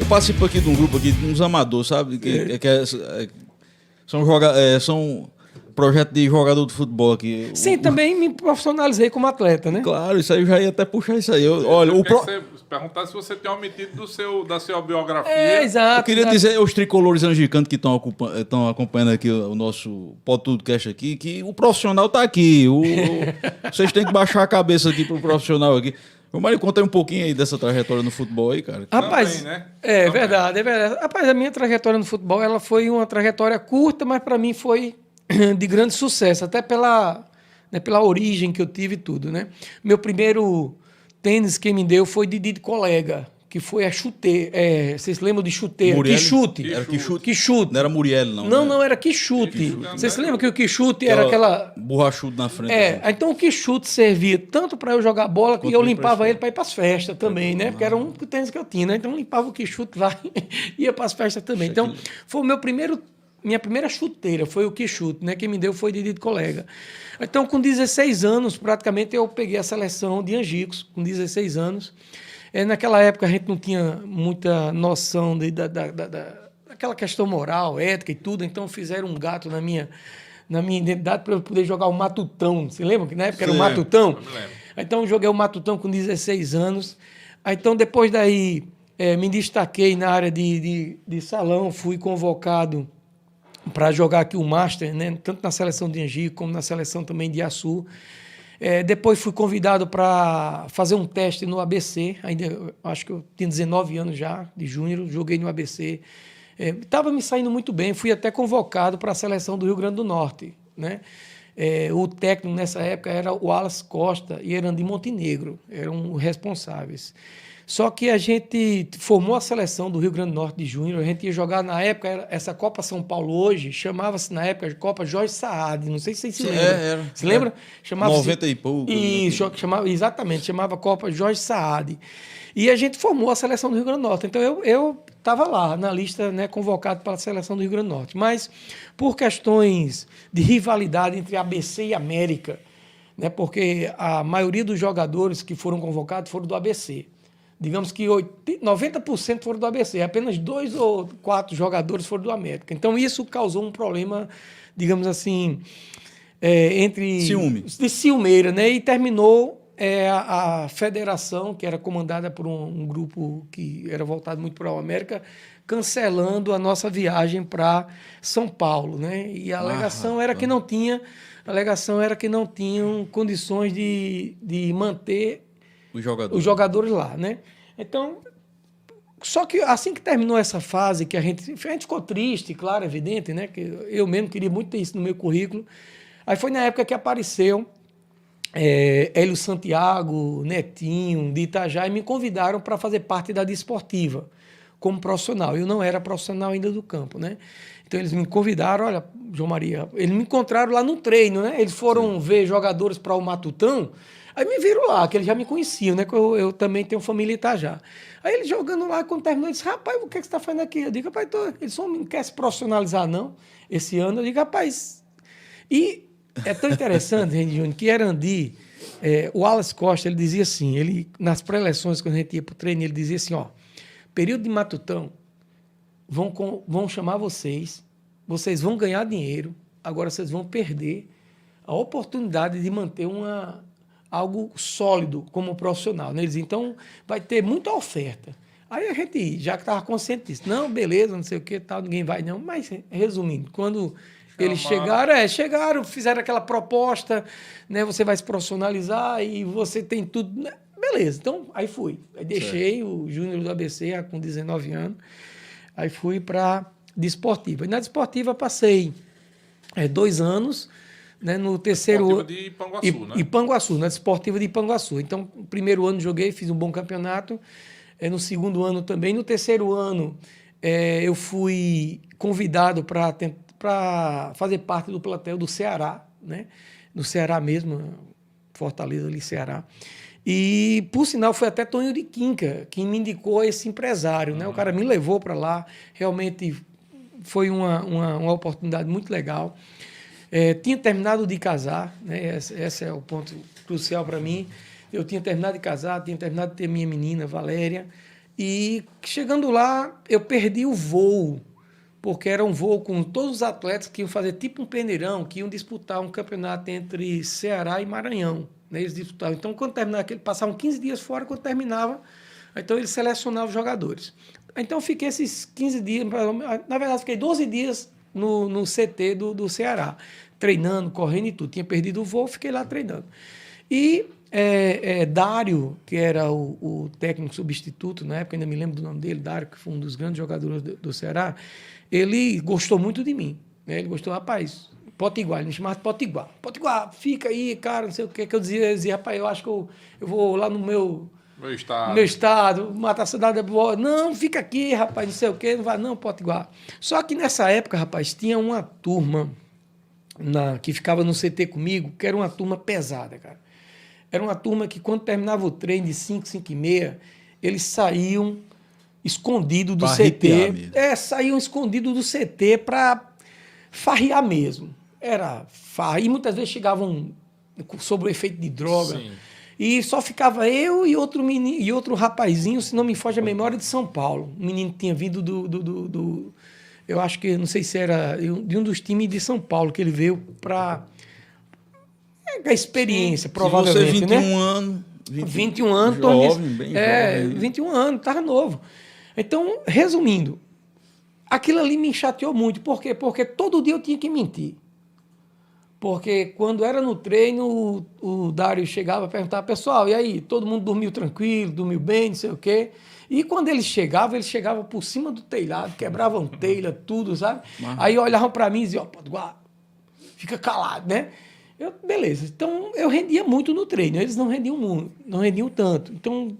participo aqui de um grupo aqui, uns amadores, sabe? São projeto de jogador de futebol aqui. Sim, também me profissionalizei como atleta, né? Claro, isso aí eu já ia até puxar isso aí. Você perguntar se você tem omitido da sua biografia. Exato. Eu queria dizer aos tricolores angicantes que estão acompanhando aqui o nosso podcast aqui, que o profissional está aqui. Vocês têm que baixar a cabeça aqui pro profissional aqui. Ô, Mário, conta aí um pouquinho aí dessa trajetória no futebol aí, cara. Rapaz, também, né? É verdade. Rapaz, a minha trajetória no futebol, ela foi uma trajetória curta, mas para mim foi de grande sucesso, até pela origem que eu tive e tudo, né? Meu primeiro tênis que me deu foi de colega, que foi a chuteira. Vocês lembram de chuteira? Muriel? Quixute. Era Quixute? Quixute. Não era Muriel, não. Não, era Quixute. Vocês se lembram que o Quixute era aquela... borrachudo na frente. Assim. Então o Quixute servia tanto para eu jogar bola, e eu limpava ele para ir para as festas também, né? Porque era um tênis que eu tinha, né? Então eu limpava o Quixute lá e ia para as festas também. Então foi minha primeira chuteira, foi o Quixute, né? Quem me deu foi de colega. Então com 16 anos, praticamente, eu peguei a seleção de Angicos, com 16 anos. Naquela época a gente não tinha muita noção daquela questão moral, ética e tudo, então fizeram um gato na minha identidade para eu poder jogar o Matutão. Você lembra que na época era o Matutão? Eu me lembro. Então eu joguei o Matutão com 16 anos. Então depois daí me destaquei na área de salão, fui convocado para jogar aqui o Master, né? Tanto na seleção de Angico como na seleção também de Açu. Depois fui convidado para fazer um teste no ABC, ainda acho que eu tinha 19 anos já, de júnior, joguei no ABC. Estava me saindo muito bem, fui até convocado para a seleção do Rio Grande do Norte, né? O técnico nessa época era o Wallace Costa e Erandi Montenegro, eram os responsáveis. Só que a gente formou a seleção do Rio Grande do Norte de júnior, a gente ia jogar na época, essa Copa São Paulo hoje, chamava-se na época de Copa Jorge Saad, não sei se vocês se lembram. Se lembra? Chamava-se 90 e pouco. Isso, chamava Copa Jorge Saad. E a gente formou a seleção do Rio Grande do Norte. Então eu estava lá na lista, né, convocado para a seleção do Rio Grande do Norte. Mas por questões de rivalidade entre ABC e América, né, porque a maioria dos jogadores que foram convocados foram do ABC. Digamos que 90% foram do ABC, apenas 2 ou 4 jogadores foram do América. Então, isso causou um problema, digamos assim, entre... De ciumeira, né? E terminou a federação, que era comandada por um grupo que era voltado muito para o América, cancelando a nossa viagem para São Paulo, né? E a alegação era que não tinha... A alegação era que não tinham condições de manter os jogadores lá, né? Então, só que assim que terminou essa fase, que a gente ficou triste, claro, evidente, né? Que eu mesmo queria muito ter isso no meu currículo. Aí foi na época que apareceu Hélio Santiago, Netinho, de Itajá, e me convidaram para fazer parte da Desportiva como profissional. Eu não era profissional ainda do campo, né? Então eles me convidaram, olha, João Maria, eles me encontraram lá no treino, né? Eles foram ver jogadores para o Matutão. Aí me viram lá, que eles já me conheciam, né? Que eu também tenho família em Itajá. Aí eles jogando lá, quando terminou, eles disse, rapaz, o que você está fazendo aqui? Eu digo, rapaz, eles não querem se profissionalizar, não, esse ano. Eu digo, rapaz... E é tão interessante, Rendi Júnior, que Erandi, o Wallace Costa, ele dizia assim, nas pré-eleções, quando a gente ia para o treino, ele dizia assim, período de Matutão, vão chamar vocês vão ganhar dinheiro, agora vocês vão perder a oportunidade de manter algo sólido como profissional, né? Eles, então, vai ter muita oferta. Aí a gente já estava consciente disso. Não, beleza, não sei o que, tal, ninguém vai não. Mas, resumindo, quando eles chegaram, fizeram aquela proposta, né? Você vai se profissionalizar e você tem tudo. Né? Beleza, então, aí fui. Aí deixei o Júnior do ABC com 19 anos, aí fui para Desportiva. E na Desportiva passei 2 anos, né, no terceiro Desportiva de Ipanguaçu, né? Ipanguaçu, na Desportiva de Ipanguaçu. Então, no primeiro ano joguei, fiz um bom campeonato. No segundo ano também. No terceiro ano, eu fui convidado para fazer parte do plantel do Ceará, né? No Ceará mesmo, Fortaleza ali, Ceará. E, por sinal, foi até Tonho de Quinca quem me indicou esse empresário, né? O cara me levou para lá. Realmente foi uma oportunidade muito legal. Tinha terminado de casar, né? Esse é o ponto crucial para mim. Eu tinha terminado de casar, tinha terminado de ter minha menina, Valéria, E chegando lá, eu perdi o voo, porque era um voo com todos os atletas que iam fazer tipo um peneirão, que iam disputar um campeonato entre Ceará e Maranhão. Né? Eles disputavam. Então, quando terminava, eles passavam 15 dias fora, quando terminava, então eles selecionavam os jogadores. Então, eu fiquei esses 15 dias, na verdade, fiquei 12 dias no CT do Ceará, treinando, correndo e tudo. Tinha perdido o voo, fiquei lá treinando. E Dário, que era o técnico substituto, na época, ainda me lembro do nome dele, Dário, que foi um dos grandes jogadores do Ceará, ele gostou muito de mim. Né? Ele gostou, rapaz, Potiguar, ele me chamava de Potiguar. Potiguar, fica aí, cara, não sei o que eu dizia, rapaz, eu acho que eu vou lá no meu estado, matar a cidade boa. Não, fica aqui, rapaz, não sei o que, não vai não, Potiguar. Só que nessa época, rapaz, tinha uma turma que ficava no CT comigo, que era uma turma pesada, cara. Era uma turma que, quando terminava o treino de 5, 5 e meia, eles saíam escondidos do CT. Saíam escondidos do CT para farrear mesmo. Era farra. E muitas vezes chegavam sob o efeito de droga. Sim. E só ficava eu e outro menino, e outro rapazinho, se não me foge a memória, de São Paulo. Um menino que tinha vindo do eu acho que, não sei se era de um dos times de São Paulo, que ele veio para a experiência, provavelmente. Se você 21 né? anos... 21 anos. Jovem, bem jovem. 21 anos, estava novo. Então, resumindo, aquilo ali me chateou muito. Por quê? Porque todo dia eu tinha que mentir. Porque quando era no treino, o Dário chegava e perguntava, pessoal, e aí? Todo mundo dormiu tranquilo, dormiu bem, não sei o quê. E quando eles chegavam por cima do telhado, quebravam telha, tudo, sabe? Aí olhavam para mim e diziam, fica calado, né? Beleza. Então, eu rendia muito no treino. Eles não rendiam muito, não rendiam tanto. Então,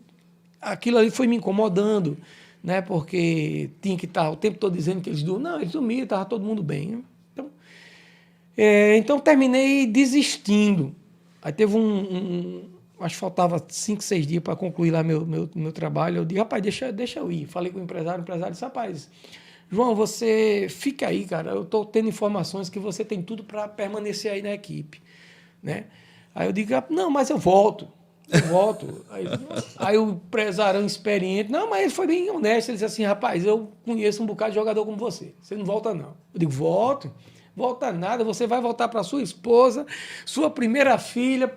aquilo ali foi me incomodando, né? Porque tinha que estar o tempo todo dizendo que eles dormiam. Não, eles dormiam, estava todo mundo bem. Então, terminei desistindo. Aí teve acho que faltava 5, 6 dias para concluir lá meu trabalho. Eu disse, rapaz, deixa eu ir. Falei com o empresário disse, rapaz, João, você fica aí, cara. Eu estou tendo informações que você tem tudo para permanecer aí na equipe. Né? Aí eu digo, não, mas eu volto. Aí o empresário experiente, não, mas ele foi bem honesto. Ele disse assim, rapaz, eu conheço um bocado de jogador como você. Você não volta, não. Eu digo, volta nada, você vai voltar para sua esposa, sua primeira filha,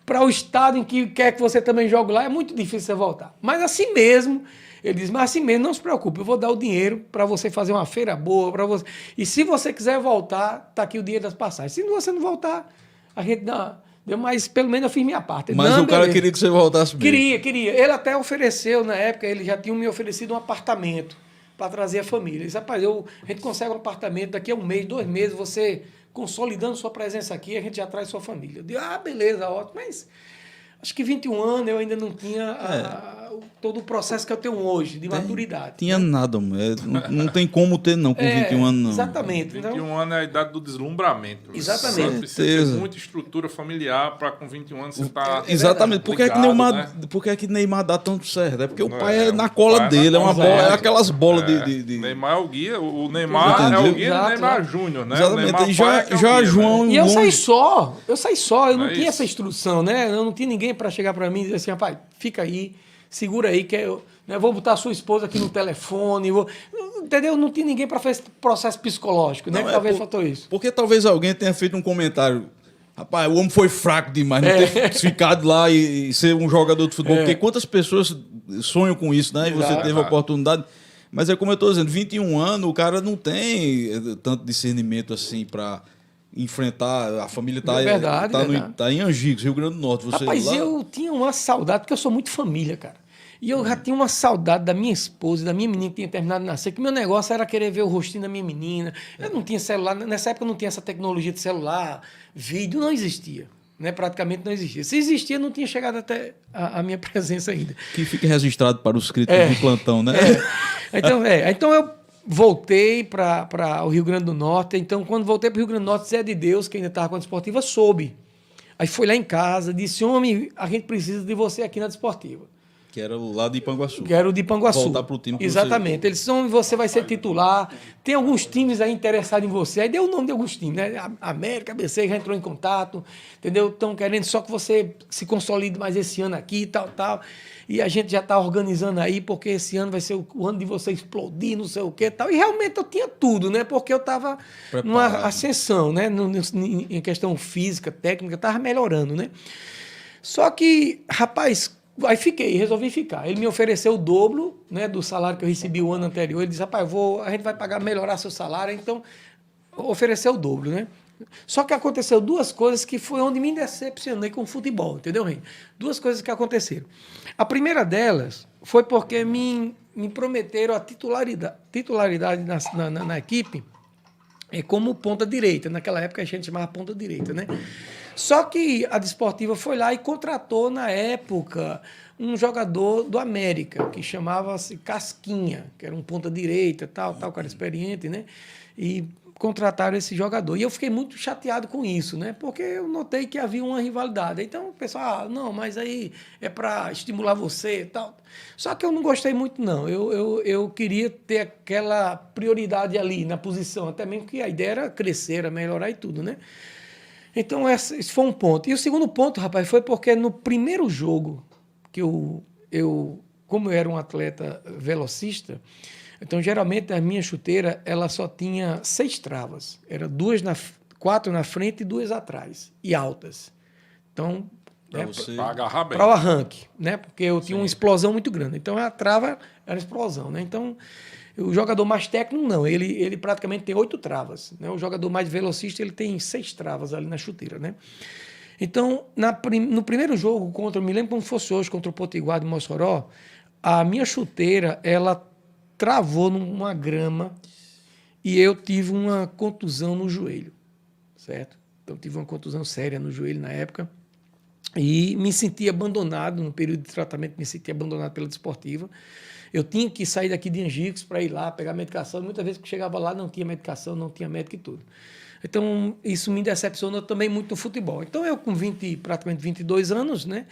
para o estado em que quer que você também jogue lá, é muito difícil você voltar. Mas assim mesmo, ele diz, mas assim mesmo, não se preocupe, eu vou dar o dinheiro para você fazer uma feira boa, para você. E se você quiser voltar, está aqui o dinheiro das passagens. Se você não voltar, a gente dá. Mas pelo menos eu fiz minha parte. Mas o cara queria que você voltasse mesmo. Queria. Ele até ofereceu, na época, ele já tinha me oferecido um apartamento para trazer a família. Ele disse, rapaz, a gente consegue um apartamento daqui a 1 mês, 2 meses, você consolidando sua presença aqui, a gente já traz sua família. Eu disse, beleza, ótimo, mas acho que 21 anos eu ainda não tinha todo o processo que eu tenho hoje, de maturidade. Tinha nada, não tem como ter não com 21 anos não. Exatamente. 21 anos é a idade do deslumbramento. Exatamente. Você precisa ter muita estrutura familiar para com 21 anos você estar exatamente. Por que é que Neymar dá tanto certo? É porque o pai é na cola dele, é uma bola, é aquelas bolas de... Neymar é o guia, o Neymar é o guia do Neymar Júnior, né? Exatamente. E já João... E eu saí só, eu não tinha essa instrução, né? Eu não tinha ninguém para chegar para mim e dizer assim, rapaz, fica aí, segura aí, que eu vou botar a sua esposa aqui no telefone, entendeu? Não tinha ninguém para fazer esse processo psicológico, né? Que talvez faltou isso. Porque talvez alguém tenha feito um comentário, rapaz, o homem foi fraco demais, não ter ficado lá e ser um jogador de futebol, porque quantas pessoas sonham com isso, né? E você teve a oportunidade. Mas é como eu estou dizendo, 21 anos, o cara não tem tanto discernimento assim para enfrentar, a família tá em Angicos, Rio Grande do Norte. Rapaz, eu tinha uma saudade, porque eu sou muito família, cara. E eu já tinha uma saudade da minha esposa, da minha menina que tinha terminado de nascer, que meu negócio era querer ver o rostinho da minha menina. Eu não tinha celular, nessa época não tinha essa tecnologia de celular, vídeo, não existia. Né? Praticamente não existia. Se existia, não tinha chegado até a minha presença ainda. Que fique registrado para os críticos de plantão, né? Então eu voltei para o Rio Grande do Norte. Então, quando voltei para o Rio Grande do Norte, Zé de Deus, que ainda estava com a Desportiva, soube. Aí foi lá em casa, disse, homem, a gente precisa de você aqui na Desportiva. Que era o lado de Ipanguaçu. Que era o de Ipanguaçu. Voltar pro time que Exatamente. Eles são, você vai ser titular. Tem alguns times aí interessados em você. Aí deu o nome de alguns times, né? A América, ABC já entrou em contato, entendeu? Estão querendo só que você se consolide mais esse ano aqui, tal. E a gente já está organizando aí, porque esse ano vai ser o ano de você explodir, não sei o quê, tal. E realmente eu tinha tudo, né? Porque eu estava numa ascensão, né? Em questão física, técnica, estava melhorando, né? Só que, rapaz, aí resolvi ficar. Ele me ofereceu o dobro, né, do salário que eu recebi o ano anterior. Ele disse, rapaz, a gente vai melhorar seu salário, então ofereceu o dobro, né? Só que aconteceu duas coisas que foi onde me decepcionei com o futebol, entendeu, Rei? Duas coisas que aconteceram. A primeira delas foi porque me prometeram a titularidade na equipe como ponta direita. Naquela época a gente chamava ponta direita, né? Só que a Desportiva foi lá e contratou, na época, um jogador do América, que chamava-se Casquinha, que era um ponta direita, tal, cara experiente, né? E contrataram esse jogador. E eu fiquei muito chateado com isso, né? Porque eu notei que havia uma rivalidade. Então o pessoal, não, mas aí é para estimular você e tal. Só que eu não gostei muito, não. Eu queria ter aquela prioridade ali na posição, até mesmo que a ideia era crescer, era melhorar e tudo, né? Então, esse foi um ponto. E o segundo ponto, rapaz, foi porque no primeiro jogo que como eu era um atleta velocista, então, geralmente, a minha chuteira, ela só tinha 6 travas. Era 4 na frente e 2 atrás, e altas. Então, para agarrar bem. Para o arranque, né? Porque eu tinha uma explosão muito grande. Então, a trava era explosão, né? Então, o jogador mais técnico, não. Ele praticamente tem 8 travas, né? O jogador mais velocista, ele tem 6 travas ali na chuteira, né? Então, no primeiro jogo, me lembro como fosse hoje, contra o Potiguar de Mossoró, a minha chuteira, ela travou numa grama e eu tive uma contusão no joelho, certo? Então, tive uma contusão séria no joelho na época e me senti abandonado, no período de tratamento, me senti abandonado pela Desportiva. Eu tinha que sair daqui de Angicos para ir lá pegar medicação. Muitas vezes que chegava lá não tinha medicação, não tinha médico e tudo. Então, isso me decepcionou também muito no futebol. Então, eu com praticamente 22 anos, né?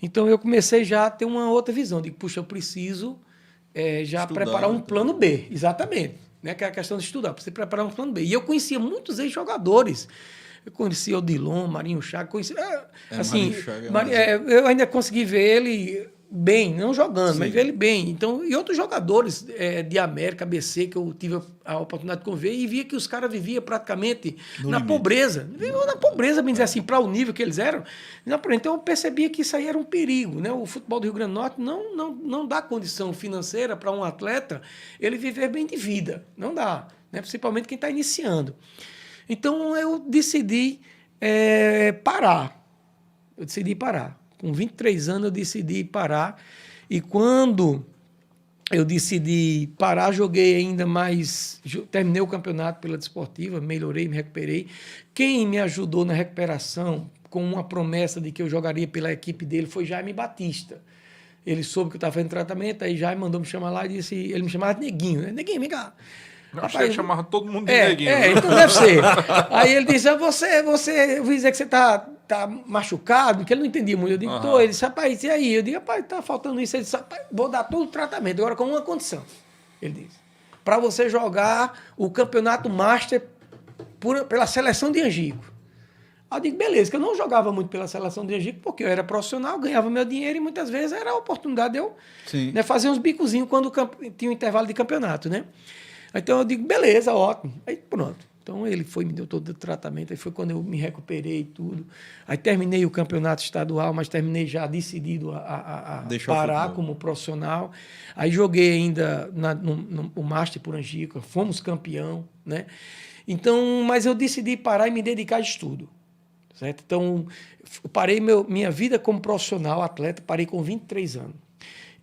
Então, eu comecei já a ter uma outra visão. Digo, puxa, eu preciso já estudar, preparar um plano B. Exatamente. Né? Que é a questão de estudar. Preciso preparar um plano B. E eu conhecia muitos ex-jogadores. Eu conhecia o Dilon, Marinho Chagas, conhecia... assim, eu ainda consegui ver ele bem, não jogando, sim, mas ver ele bem. Então, e outros jogadores de América, ABC, que eu tive a oportunidade de conviver, e via que os caras viviam praticamente na pobreza. Viviam na pobreza, bem dizer assim, para o nível que eles eram. Então, eu percebia que isso aí era um perigo. Né? O futebol do Rio Grande do Norte não dá condição financeira para um atleta ele viver bem de vida. Não dá, né? Principalmente quem está iniciando. Então, eu decidi parar. Com 23 anos, eu decidi parar. E quando eu decidi parar, joguei ainda mais... Terminei o campeonato pela Desportiva, melhorei, me recuperei. Quem me ajudou na recuperação, com uma promessa de que eu jogaria pela equipe dele, foi Jaime Batista. Ele soube que eu estava fazendo tratamento, aí Jaime mandou me chamar lá e disse... Ele me chamava de Neguinho, né? Neguinho, vem cá. Eu achei que chamava todo mundo de Neguinho. Então deve ser. Aí ele disse, eu vou dizer que você tá machucado, que ele não entendia muito. Eu digo, tô. Ele disse, rapaz, e aí? Eu digo, rapaz, tá faltando isso. Ele disse, rapaz, vou dar todo o tratamento, agora com uma condição. Ele disse, para você jogar o campeonato Master pela seleção de Angico. Aí eu digo, beleza, que eu não jogava muito pela seleção de Angico, porque eu era profissional, ganhava meu dinheiro e muitas vezes era a oportunidade de eu fazer uns bicozinhos quando tinha um intervalo de campeonato, né? Então eu digo, beleza, ótimo. Aí pronto. Então ele me deu todo o tratamento. Aí foi quando eu me recuperei e tudo. Aí terminei o campeonato estadual, mas terminei já decidido a parar como profissional. Aí joguei ainda no Master por Angico, fomos campeão, né? Então, mas eu decidi parar e me dedicar a estudo. Certo? Então, eu parei minha vida como profissional, atleta, parei com 23 anos.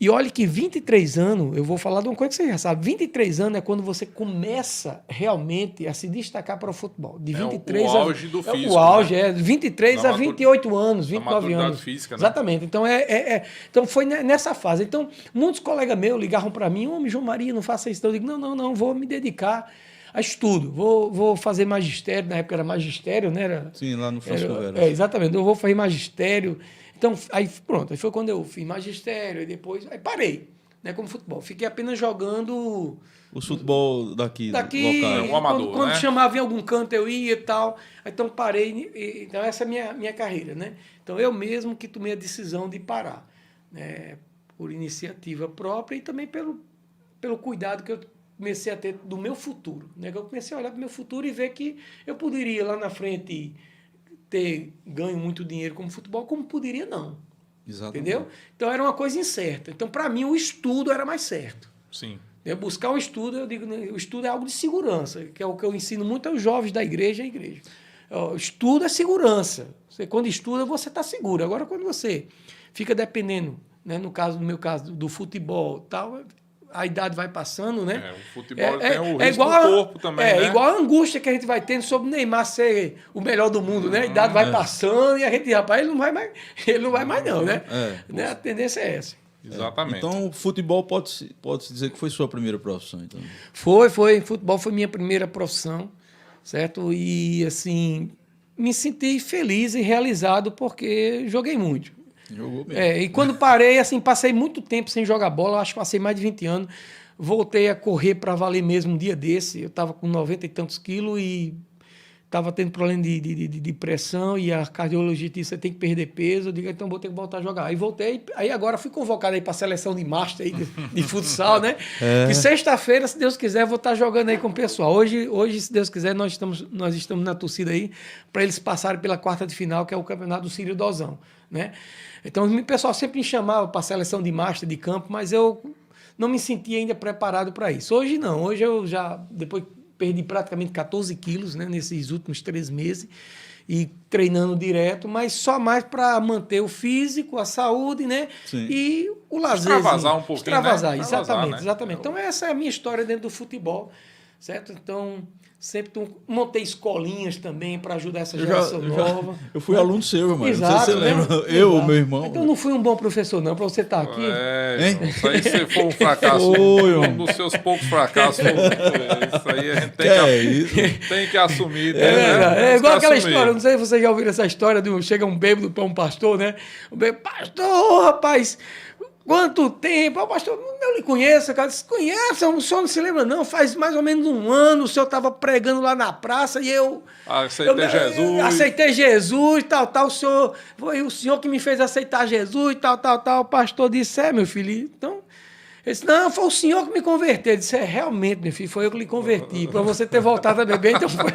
E olha que 23 anos, eu vou falar de uma coisa que você já sabe, 23 anos é quando você começa realmente a se destacar para o futebol. De 23 o auge do físico. O auge, né? 23 a 28 anos, 29 anos. Física, né? Exatamente. Então, então, foi nessa fase. Então, muitos colegas meus ligavam para mim, homem, João Maria, não faça isso. Eu digo, não, vou me dedicar a estudo. Vou fazer magistério, na época era magistério, né? Sim, lá no Francisco Vera. Exatamente, eu vou fazer magistério. Então, aí pronto, aí foi quando eu fiz magistério, e depois, aí parei, né, como futebol. Fiquei apenas jogando... O futebol daqui local. Um amador, quando né? chamava em algum canto eu ia e tal. Então parei, então essa é a minha carreira, né? Então eu mesmo que tomei a decisão de parar, né? Por iniciativa própria e também pelo cuidado que eu comecei a ter do meu futuro, né? Eu comecei a olhar para o meu futuro e ver que eu poderia lá na frente ter ganho muito dinheiro como futebol, como poderia não. Exatamente. Entendeu? Então era uma coisa incerta. Então para mim o estudo era mais certo. Sim. Eu buscar um estudo, eu digo, o estudo é algo de segurança, que é o que eu ensino muito aos jovens da igreja. O estudo é segurança. Você, quando estuda, você está seguro. Agora, quando você fica dependendo, né, no meu caso, do futebol, tal, a idade vai passando, né? O futebol tem o risco do corpo também, né? Igual a angústia que a gente vai tendo sobre o Neymar ser o melhor do mundo, né? A idade vai passando e a gente, rapaz, ele não vai mais não, né? Né? A tendência é essa. Exatamente. Então, o futebol pode-se dizer que foi sua primeira profissão, então. Foi. Futebol foi minha primeira profissão, certo? E, assim, me senti feliz e realizado porque joguei muito. Jogou mesmo. E quando parei, assim, passei muito tempo sem jogar bola, acho que passei mais de 20 anos. Voltei a correr para valer mesmo um dia desse. Eu estava com 90 e tantos quilos e estava tendo problema de pressão e a cardiologista disse, você tem que perder peso. Eu digo, então vou ter que voltar a jogar. Aí voltei, aí agora fui convocado aí para a seleção de master aí de futsal, né? Que sexta-feira, se Deus quiser, vou estar jogando aí com o pessoal. Hoje, se Deus quiser, nós estamos na torcida aí para eles passarem pela quarta de final, que é o campeonato do Círio Dozão, né? Então o pessoal sempre me chamava para a seleção de master de campo, mas eu não me sentia ainda preparado para isso. Hoje não, hoje eu já, depois perdi praticamente 14 quilos, né, nesses últimos 3 meses, e treinando direto, mas só mais para manter o físico, a saúde, né? Sim. E o lazer. Extravasar um pouquinho, Extravasar, né? exatamente, Né? exatamente. Então essa é a minha história dentro do futebol, certo? Então sempre montei escolinhas também para ajudar essa geração nova. Eu fui aluno seu, irmão. Exato, Não sei se você né? lembra. Exato. Eu, meu irmão. Então não fui um bom professor não, para você estar aqui. Hein? Isso aí se for um fracasso, um dos seus poucos fracassos, isso aí a gente tem que assumir. É igual aquela história, não sei se vocês já ouviram essa história, chega um bêbado para um pastor, né? O bêbado, pastor, rapaz, quanto tempo? O pastor, eu lhe conheço. O cara disse, conhece, o senhor não se lembra não, faz mais ou menos um ano, o senhor estava pregando lá na praça e eu... Aceitei Jesus, tal, foi o senhor que me fez aceitar Jesus, tal. O pastor disse, meu filho, então... Ele disse, não, foi o senhor que me converteu. Ele disse, realmente, meu filho, foi eu que lhe converti. Para você ter voltado a beber, então foi...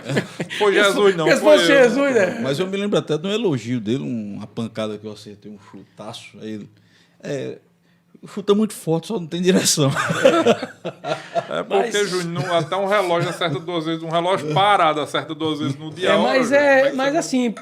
Foi Jesus, não. Foi Jesus, né? Mas eu me lembro até de um elogio dele, uma pancada que eu acertei, um chutaço. Aí ele... chuta muito forte, só não tem direção. É porque, Júnior, até um relógio acerta 2 vezes, um relógio parado acerta 2 vezes no dia. Mas assim,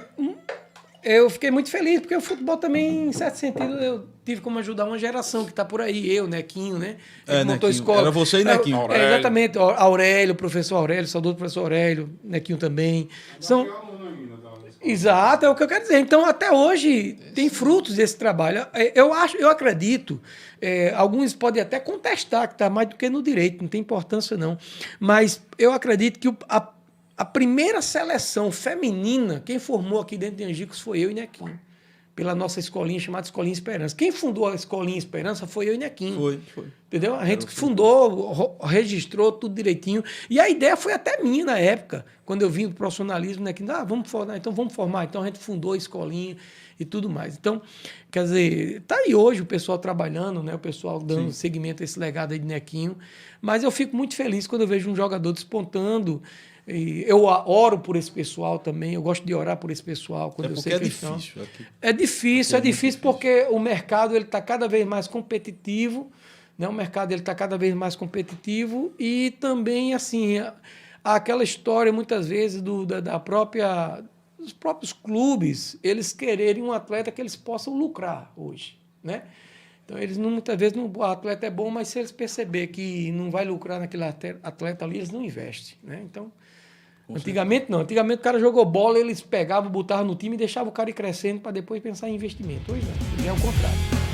eu fiquei muito feliz, porque o futebol também, em certo sentido, eu tive como ajudar uma geração que está por aí, eu, Nequinho, né? Ele montou escola. Era você e Nequinho. Exatamente, Aurélio, professor Aurélio, saudoso professor Aurélio, Nequinho também. Exato, é o que eu quero dizer. Então, até hoje, tem frutos desse trabalho. Eu acredito, alguns podem até contestar, que está mais do que no direito, não tem importância não, mas eu acredito que a primeira seleção feminina, quem formou aqui dentro de Angicos foi eu e Nequinho, pela nossa escolinha chamada Escolinha Esperança. Quem fundou a Escolinha Esperança foi eu e Nequinho. Foi. Entendeu? A gente fundou, registrou tudo direitinho. E a ideia foi até minha na época, quando eu vim do profissionalismo, Nequinho, vamos formar. Então a gente fundou a escolinha e tudo mais. Então, quer dizer, tá aí hoje o pessoal trabalhando, né? O pessoal dando seguimento a esse legado aí de Nequinho. Mas eu fico muito feliz quando eu vejo um jogador despontando. E eu oro por esse pessoal também, eu gosto de orar por esse pessoal quando eu sei que estão. É difícil porque o mercado está cada vez mais competitivo, né? O mercado está cada vez mais competitivo e também, assim, aquela história, muitas vezes, dos próprios clubes, eles quererem um atleta que eles possam lucrar hoje, né? Então, eles muitas vezes, o atleta é bom, mas se eles perceber que não vai lucrar naquele atleta ali, eles não investem, né? Então, antigamente não. Antigamente o cara jogou bola, eles pegavam, botavam no time e deixavam o cara ir crescendo para depois pensar em investimento. Hoje não. É o contrário.